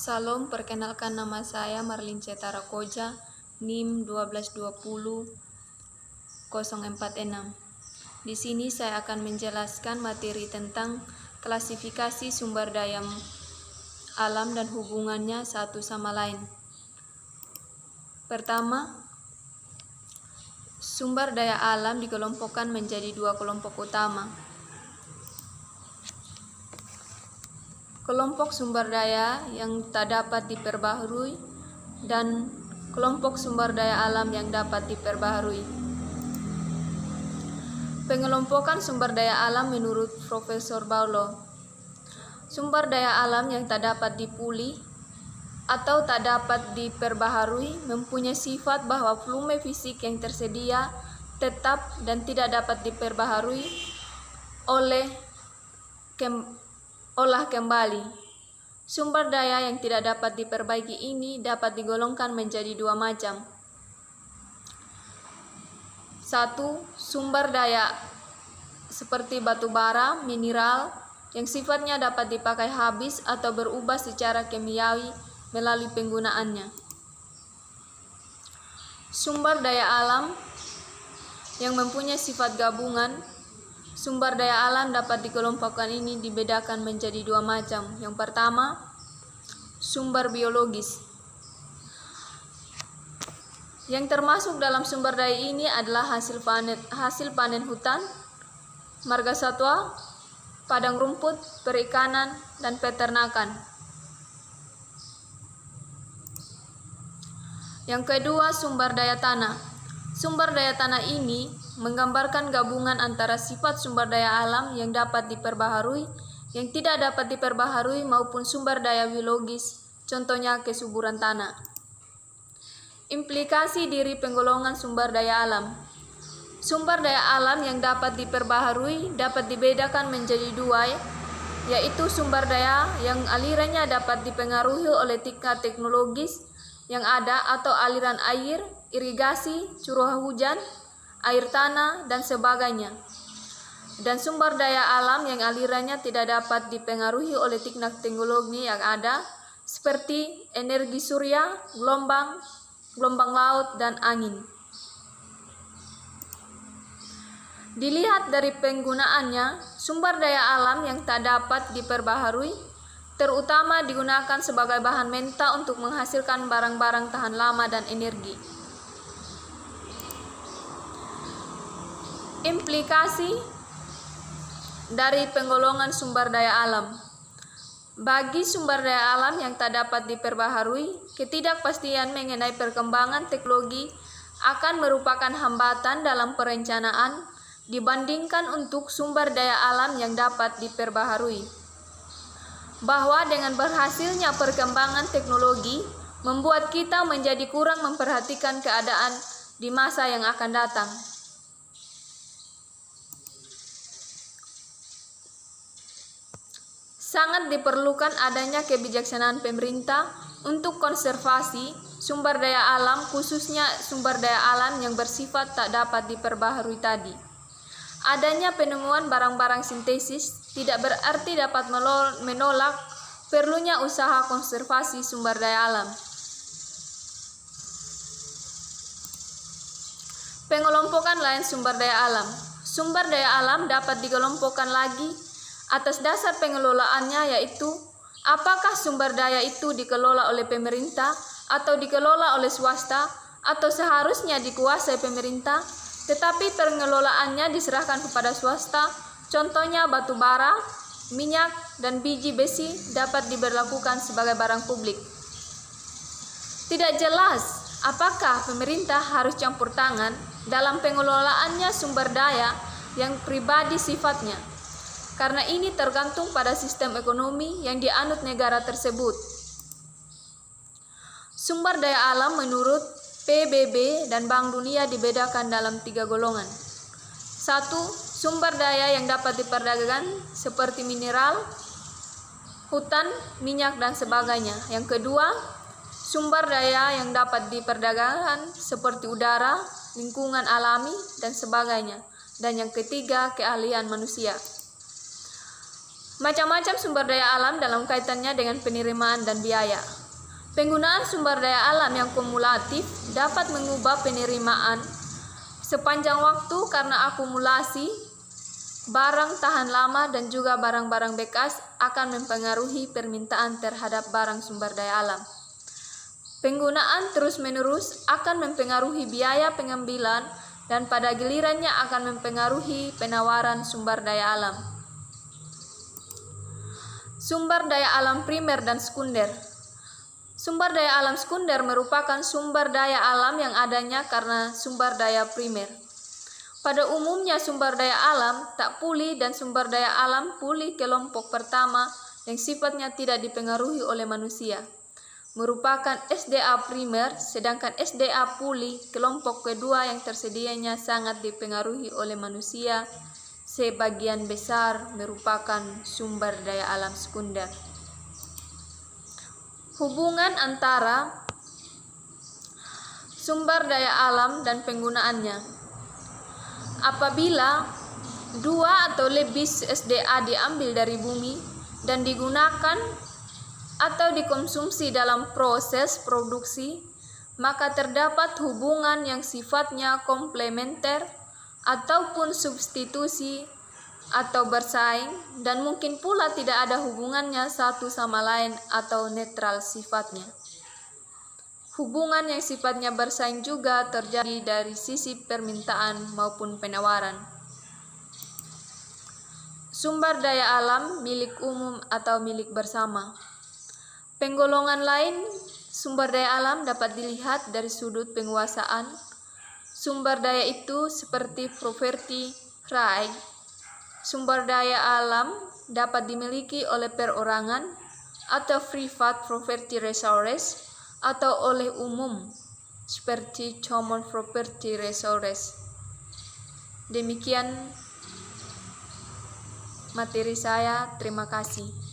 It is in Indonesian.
Salam, perkenalkan nama saya Marlin Cetara Koja, NIM 1220046. Di sini saya akan menjelaskan materi tentang klasifikasi sumber daya alam dan hubungannya satu sama lain. Pertama, sumber daya alam dikelompokkan menjadi dua kelompok utama. Kelompok sumber daya yang tak dapat diperbaharui dan kelompok sumber daya alam yang dapat diperbaharui. Pengelompokan sumber daya alam menurut Profesor Baulo. Sumber daya alam yang tak dapat dipulih atau tak dapat diperbaharui mempunyai sifat bahwa volume fisik yang tersedia tetap dan tidak dapat diperbaharui oleh olah kembali. Sumber daya yang tidak dapat diperbaiki ini dapat digolongkan menjadi dua macam. 1. Sumber daya seperti batu bara, mineral, yang sifatnya dapat dipakai habis atau berubah secara kimiawi melalui penggunaannya. Sumber daya alam yang mempunyai sifat gabungan. Sumber daya alam dapat dikelompokkan ini dibedakan menjadi dua macam. Yang pertama, sumber biologis. Yang termasuk dalam sumber daya ini adalah hasil panen hutan, marga satwa, padang rumput, perikanan, dan peternakan. Yang kedua, sumber daya tanah. Sumber daya tanah ini menggambarkan gabungan antara sifat sumber daya alam yang dapat diperbaharui, yang tidak dapat diperbaharui maupun sumber daya biologis, contohnya kesuburan tanah. Implikasi diri penggolongan sumber daya alam. Sumber daya alam yang dapat diperbaharui dapat dibedakan menjadi dua, yaitu sumber daya yang alirannya dapat dipengaruhi oleh tingkat teknologis yang ada atau aliran air, irigasi, curah hujan, air tanah, dan sebagainya. Dan sumber daya alam yang alirannya tidak dapat dipengaruhi oleh tingkat teknologi yang ada, seperti energi surya, gelombang laut, dan angin. Dilihat dari penggunaannya, sumber daya alam yang tak dapat diperbaharui terutama digunakan sebagai bahan mentah untuk menghasilkan barang-barang tahan lama dan energi. Implikasi dari penggolongan sumber daya alam. Bagi sumber daya alam yang tak dapat diperbaharui, ketidakpastian mengenai perkembangan teknologi akan merupakan hambatan dalam perencanaan dibandingkan untuk sumber daya alam yang dapat diperbaharui. Bahwa dengan berhasilnya perkembangan teknologi membuat kita menjadi kurang memperhatikan keadaan di masa yang akan datang. Sangat diperlukan adanya kebijaksanaan pemerintah untuk konservasi sumber daya alam, khususnya sumber daya alam yang bersifat tak dapat diperbaharui tadi. Adanya penemuan barang-barang sintesis tidak berarti dapat menolak perlunya usaha konservasi sumber daya alam. Pengelompokan lain sumber daya alam. Sumber daya alam dapat dikelompokkan lagi atas dasar pengelolaannya, yaitu apakah sumber daya itu dikelola oleh pemerintah atau dikelola oleh swasta atau seharusnya dikuasai pemerintah tetapi pengelolaannya diserahkan kepada swasta. Contohnya batu bara, minyak, dan biji besi dapat diberlakukan sebagai barang publik. Tidak jelas apakah pemerintah harus campur tangan dalam pengelolaannya sumber daya yang pribadi sifatnya, karena ini tergantung pada sistem ekonomi yang dianut negara tersebut. Sumber daya alam menurut PBB dan Bank Dunia dibedakan dalam 3 golongan. 1. Sumber daya yang dapat diperdagangkan seperti mineral, hutan, minyak, dan sebagainya. Yang kedua, sumber daya yang dapat diperdagangkan seperti udara, lingkungan alami, dan sebagainya. Dan yang ketiga, keahlian manusia. Macam-macam sumber daya alam dalam kaitannya dengan penerimaan dan biaya. Penggunaan sumber daya alam yang kumulatif dapat mengubah penerimaan sepanjang waktu karena akumulasi barang tahan lama dan juga barang-barang bekas akan mempengaruhi permintaan terhadap barang sumber daya alam. Penggunaan terus-menerus akan mempengaruhi biaya pengambilan dan pada gilirannya akan mempengaruhi penawaran sumber daya alam. Sumber daya alam primer dan sekunder. Sumber daya alam sekunder merupakan sumber daya alam yang adanya karena sumber daya primer. Pada umumnya sumber daya alam tak pulih dan sumber daya alam pulih kelompok pertama yang sifatnya tidak dipengaruhi oleh manusia merupakan SDA primer, sedangkan SDA pulih kelompok kedua yang tersedianya sangat dipengaruhi oleh manusia sebagian besar merupakan sumber daya alam sekunder. Hubungan antara sumber daya alam dan penggunaannya. Apabila 2 atau lebih SDA diambil dari bumi dan digunakan atau dikonsumsi dalam proses produksi, maka terdapat hubungan yang sifatnya komplementer ataupun substitusi atau bersaing, dan mungkin pula tidak ada hubungannya satu sama lain atau netral sifatnya. Hubungan yang sifatnya bersaing juga terjadi dari sisi permintaan maupun penawaran. Sumber daya alam milik umum atau milik bersama. Penggolongan lain sumber daya alam dapat dilihat dari sudut penguasaan. Sumber daya itu seperti property right. Sumber daya alam dapat dimiliki oleh perorangan atau private property resources atau oleh umum seperti common property resources. Demikian materi saya, terima kasih.